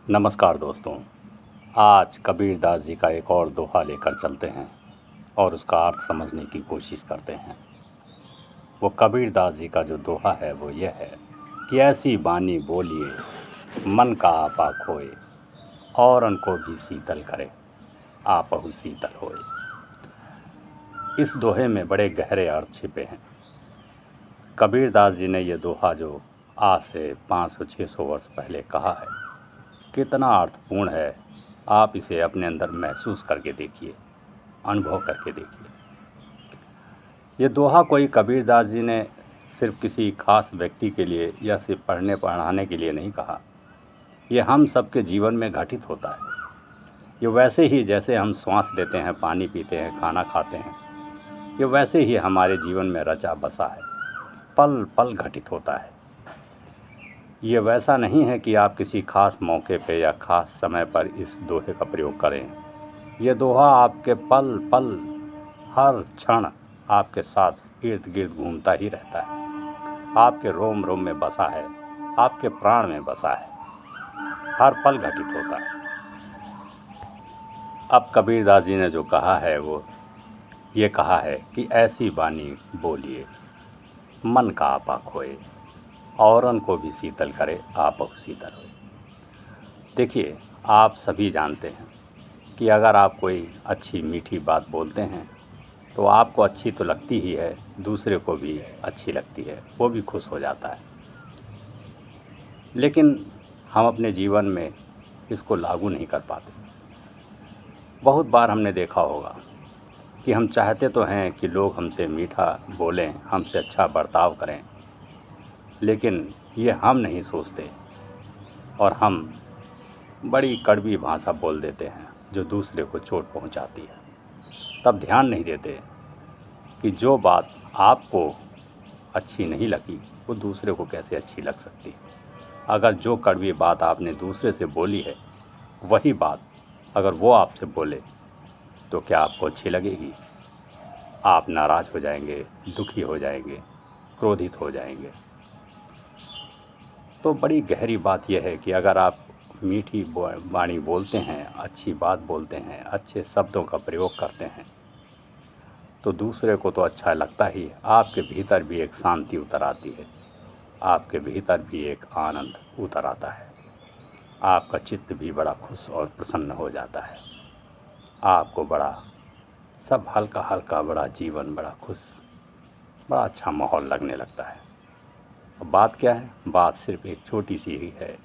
नमस्कार दोस्तों। आज कबीरदास जी का एक और दोहा लेकर चलते हैं और उसका अर्थ समझने की कोशिश करते हैं। वो कबीरदास जी का जो दोहा है वो ये है कि ऐसी बानी बोलिए मन का आपा खोए, औरन को भी शीतल करे आपहु शीतल होए। इस दोहे में बड़े गहरे अर्थ छिपे हैं। कबीरदास जी ने ये दोहा जो आज से 500-600 वर्ष पहले कहा है, कितना अर्थपूर्ण है। आप इसे अपने अंदर महसूस करके देखिए, अनुभव करके देखिए। ये दोहा कोई कबीरदास जी ने सिर्फ किसी खास व्यक्ति के लिए या सिर्फ पढ़ने पढ़ाने के लिए नहीं कहा। ये हम सबके जीवन में घटित होता है। ये वैसे ही जैसे हम श्वास लेते हैं, पानी पीते हैं, खाना खाते हैं, ये वैसे ही हमारे जीवन में रचा बसा है, पल पल घटित होता है। ये वैसा नहीं है कि आप किसी खास मौके पे या खास समय पर इस दोहे का प्रयोग करें। ये दोहा आपके पल पल, हर क्षण आपके साथ इर्द गिर्द घूमता ही रहता है। आपके रोम रोम में बसा है, आपके प्राण में बसा है, हर पल घटित होता है। अब कबीरदास जी ने जो कहा है वो ये कहा है कि ऐसी बानी बोलिए मन का आपा खोए, औरन को भी शीतल करे आपहु शीतल होए। देखिए, आप सभी जानते हैं कि अगर आप कोई अच्छी मीठी बात बोलते हैं तो आपको अच्छी तो लगती ही है, दूसरे को भी अच्छी लगती है, वो भी खुश हो जाता है। लेकिन हम अपने जीवन में इसको लागू नहीं कर पाते। बहुत बार हमने देखा होगा कि हम चाहते तो हैं कि लोग हमसे मीठा बोलें, हमसे अच्छा बर्ताव करें, लेकिन ये हम नहीं सोचते और हम बड़ी कड़वी भाषा बोल देते हैं जो दूसरे को चोट पहुंचाती है। तब ध्यान नहीं देते कि जो बात आपको अच्छी नहीं लगी वो दूसरे को कैसे अच्छी लग सकती है। अगर जो कड़वी बात आपने दूसरे से बोली है, वही बात अगर वो आपसे बोले तो क्या आपको अच्छी लगेगी? आप नाराज़ हो जाएंगे, दुखी हो जाएंगे, क्रोधित हो जाएंगे। तो बड़ी गहरी बात यह है कि अगर आप मीठी वाणी बोलते हैं, अच्छी बात बोलते हैं, अच्छे शब्दों का प्रयोग करते हैं, तो दूसरे को तो अच्छा लगता ही, आपके भीतर भी एक शांति उतर आती है, आपके भीतर भी एक आनंद उतर आता है, आपका चित्त भी बड़ा खुश और प्रसन्न हो जाता है। आपको बड़ा सब हल्का हल्का, बड़ा जीवन बड़ा खुश, बड़ा अच्छा माहौल लगने लगता है। अब बात क्या है? बात सिर्फ एक छोटी सी ही है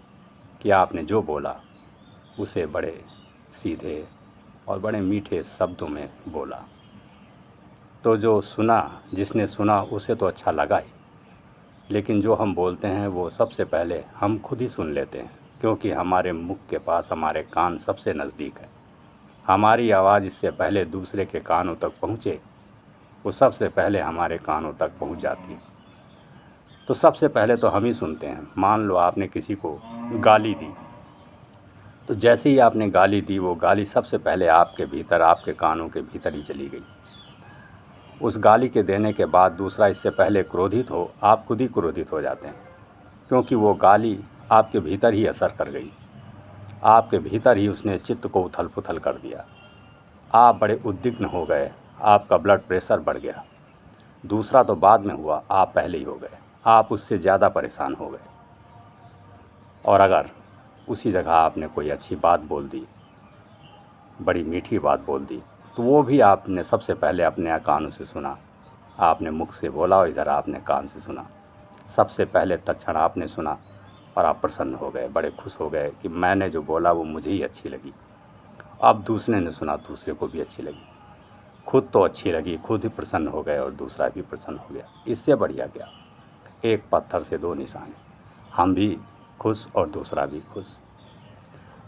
कि आपने जो बोला उसे बड़े सीधे और बड़े मीठे शब्दों में बोला, तो जो सुना, जिसने सुना उसे तो अच्छा लगा ही, लेकिन जो हम बोलते हैं वो सबसे पहले हम खुद ही सुन लेते हैं, क्योंकि हमारे मुख के पास हमारे कान सबसे नज़दीक है। हमारी आवाज़ इससे पहले दूसरे के कानों तक पहुँचे, वो सबसे पहले हमारे कानों तक पहुँच जाती है। तो सबसे पहले तो हम ही सुनते हैं। मान लो आपने किसी को गाली दी, तो जैसे ही आपने गाली दी, वो गाली सबसे पहले आपके भीतर, आपके कानों के भीतर ही चली गई। उस गाली के देने के बाद दूसरा इससे पहले क्रोधित हो, आप खुद ही क्रोधित हो जाते हैं, क्योंकि वो गाली आपके भीतर ही असर कर गई, आपके भीतर ही उसने चित्त को उथल पुथल कर दिया। आप बड़े उद्विग्न हो गए, आपका ब्लड प्रेशर बढ़ गया। दूसरा तो बाद में हुआ, आप पहले ही हो गए, आप उससे ज़्यादा परेशान हो गए। और अगर उसी जगह आपने कोई अच्छी बात बोल दी, बड़ी मीठी बात बोल दी, तो वो भी आपने सबसे पहले अपने कानों से सुना। आपने मुख से बोला और इधर आपने कान से सुना। सबसे पहले तत्क्षण आपने सुना और आप प्रसन्न हो गए, बड़े खुश हो गए कि मैंने जो बोला वो मुझे ही अच्छी लगी। अब दूसरे ने सुना, दूसरे को भी अच्छी लगी, खुद तो अच्छी लगी, खुद ही प्रसन्न हो गए और दूसरा भी प्रसन्न हो गया। इससे बढ़िया क्या? एक पत्थर से दो निशाने, हम भी खुश और दूसरा भी खुश।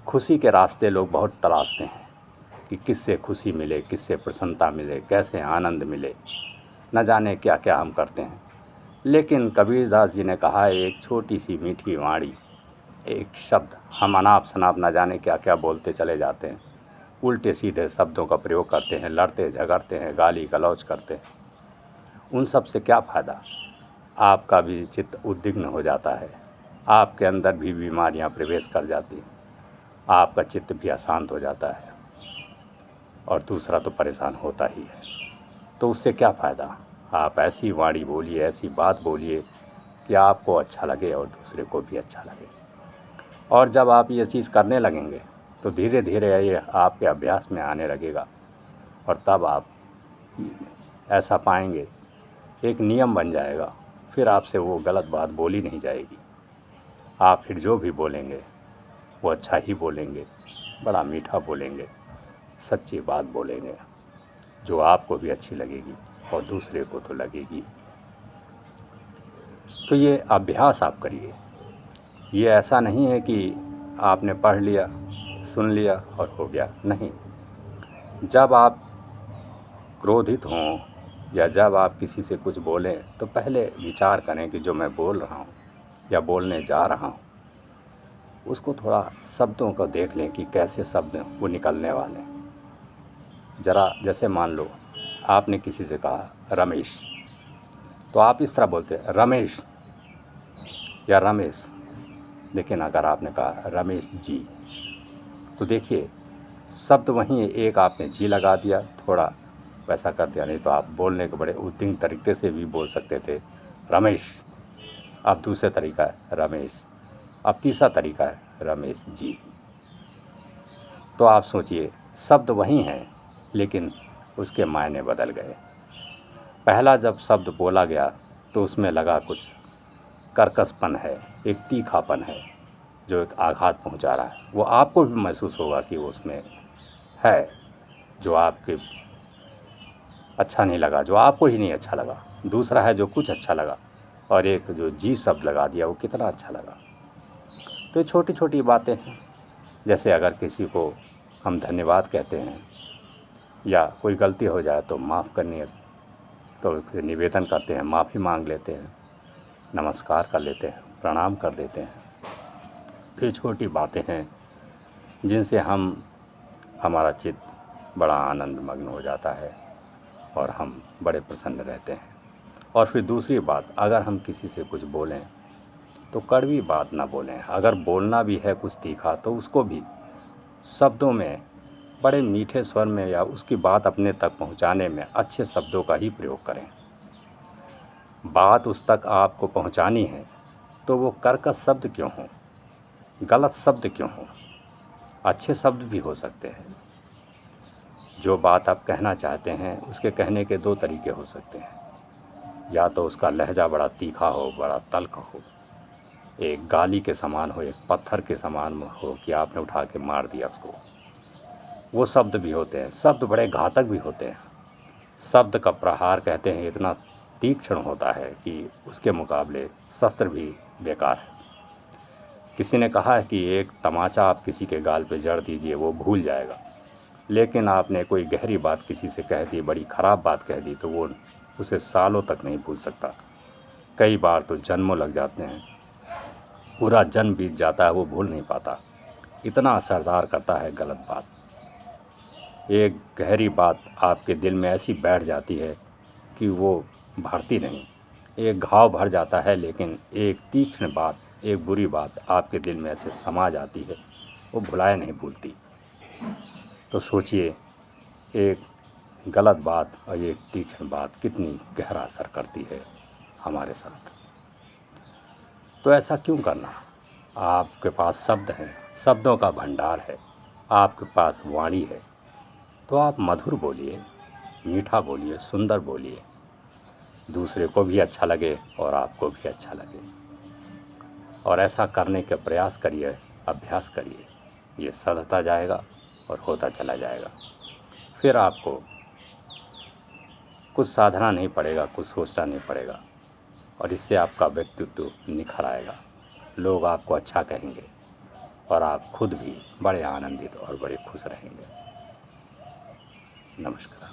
खुशी के रास्ते लोग बहुत तलाशते हैं कि किससे खुशी मिले, किससे प्रसन्नता मिले, कैसे आनंद मिले, न जाने क्या क्या हम करते हैं। लेकिन कबीरदास जी ने कहा है, एक छोटी सी मीठी वाणी, एक शब्द, हम अनाप शनाप न जाने क्या क्या बोलते चले जाते हैं, उल्टे सीधे शब्दों का प्रयोग करते हैं, लड़ते झगड़ते हैं, गाली गलौज करते हैं। उन सब से क्या फ़ायदा? आपका भी चित्त उद्विग्न हो जाता है, आपके अंदर भी बीमारियां प्रवेश कर जाती हैं, आपका चित्त भी अशांत हो जाता है और दूसरा तो परेशान होता ही है। तो उससे क्या फ़ायदा? आप ऐसी वाणी बोलिए, ऐसी बात बोलिए कि आपको अच्छा लगे और दूसरे को भी अच्छा लगे। और जब आप ये चीज़ करने लगेंगे तो धीरे धीरे ये आपके अभ्यास में आने लगेगा और तब आप ऐसा पाएंगे, एक नियम बन जाएगा, फिर आपसे वो गलत बात बोली नहीं जाएगी। आप फिर जो भी बोलेंगे वो अच्छा ही बोलेंगे, बड़ा मीठा बोलेंगे, सच्ची बात बोलेंगे जो आपको भी अच्छी लगेगी और दूसरे को तो लगेगी। तो ये अभ्यास आप करिए। ये ऐसा नहीं है कि आपने पढ़ लिया, सुन लिया और हो गया, नहीं। जब आप क्रोधित हों या जब आप किसी से कुछ बोलें तो पहले विचार करें कि जो मैं बोल रहा हूँ या बोलने जा रहा हूँ उसको थोड़ा शब्दों को देख लें कि कैसे शब्द वो निकलने वाले हैं। ज़रा जैसे मान लो आपने किसी से कहा रमेश, तो आप इस तरह बोलते हैं रमेश या रमेश। लेकिन अगर आपने कहा रमेश जी, तो देखिए शब्द वहीं है, एक आपने जी लगा दिया, थोड़ा वैसा कर दिया। नहीं तो आप बोलने के बड़े उद्दीन तरीके से भी बोल सकते थे रमेश। अब दूसरे तरीका है रमेश, अब तीसरा तरीका है रमेश जी। तो आप सोचिए शब्द वही हैं लेकिन उसके मायने बदल गए। पहला जब शब्द बोला गया तो उसमें लगा कुछ कर्कशपन है, एक तीखापन है जो एक आघात पहुंचा रहा है। वो आपको भी महसूस होगा कि वो उसमें है जो आपके अच्छा नहीं लगा, जो आपको ही नहीं अच्छा लगा। दूसरा है जो कुछ अच्छा लगा, और एक जो जी शब्द लगा दिया वो कितना अच्छा लगा। तो ये छोटी छोटी बातें हैं। जैसे अगर किसी को हम धन्यवाद कहते हैं या कोई गलती हो जाए तो माफ़ करने तो निवेदन करते हैं, माफ़ी मांग लेते हैं, नमस्कार कर लेते हैं, प्रणाम कर देते हैं। ये छोटी बातें हैं जिनसे हमारा चित्त बड़ा आनंद मग्न हो जाता है और हम बड़े प्रसन्न रहते हैं। और फिर दूसरी बात, अगर हम किसी से कुछ बोलें तो कड़वी बात ना बोलें। अगर बोलना भी है कुछ तीखा तो उसको भी शब्दों में बड़े मीठे स्वर में या उसकी बात अपने तक पहुंचाने में अच्छे शब्दों का ही प्रयोग करें। बात उस तक आपको पहुंचानी है तो वो कर्कश शब्द क्यों हो, गलत शब्द क्यों हो, अच्छे शब्द भी हो सकते हैं। जो बात आप कहना चाहते हैं उसके कहने के दो तरीके हो सकते हैं, या तो उसका लहजा बड़ा तीखा हो, बड़ा तल्ख हो, एक गाली के समान हो, एक पत्थर के समान हो कि आपने उठा के मार दिया उसको। वो शब्द भी होते हैं। शब्द बड़े घातक भी होते हैं। शब्द का प्रहार कहते हैं इतना तीक्ष्ण होता है कि उसके मुकाबले शस्त्र भी बेकार है। किसी ने कहा है कि एक तमाचा आप किसी के गाल पे जड़ दीजिए, वो भूल जाएगा। लेकिन आपने कोई गहरी बात किसी से कह दी, बड़ी ख़राब बात कह दी, तो वो उसे सालों तक नहीं भूल सकता। कई बार तो जन्मों लग जाते हैं, पूरा जन्म बीत जाता है, वो भूल नहीं पाता। इतना असरदार करता है गलत बात। एक गहरी बात आपके दिल में ऐसी बैठ जाती है कि वो भरती नहीं। एक घाव भर जाता है, लेकिन एक तीक्ष्ण बात, एक बुरी बात आपके दिल में ऐसे समा जाती है, वो भुलाए नहीं भूलती। तो सोचिए, एक गलत बात और एक तीक्ष्ण बात कितनी गहरा असर करती है हमारे साथ। तो ऐसा क्यों करना? आपके पास शब्द हैं, शब्दों का भंडार है, आपके पास वाणी है, तो आप मधुर बोलिए, मीठा बोलिए, सुंदर बोलिए, दूसरे को भी अच्छा लगे और आपको भी अच्छा लगे। और ऐसा करने का प्रयास करिए, अभ्यास करिए। ये सधता जाएगा और होता चला जाएगा। फिर आपको कुछ साधना नहीं पड़ेगा, कुछ सोचना नहीं पड़ेगा, और इससे आपका व्यक्तित्व निखर आएगा। लोग आपको अच्छा कहेंगे और आप खुद भी बड़े आनंदित और बड़े खुश रहेंगे। नमस्कार।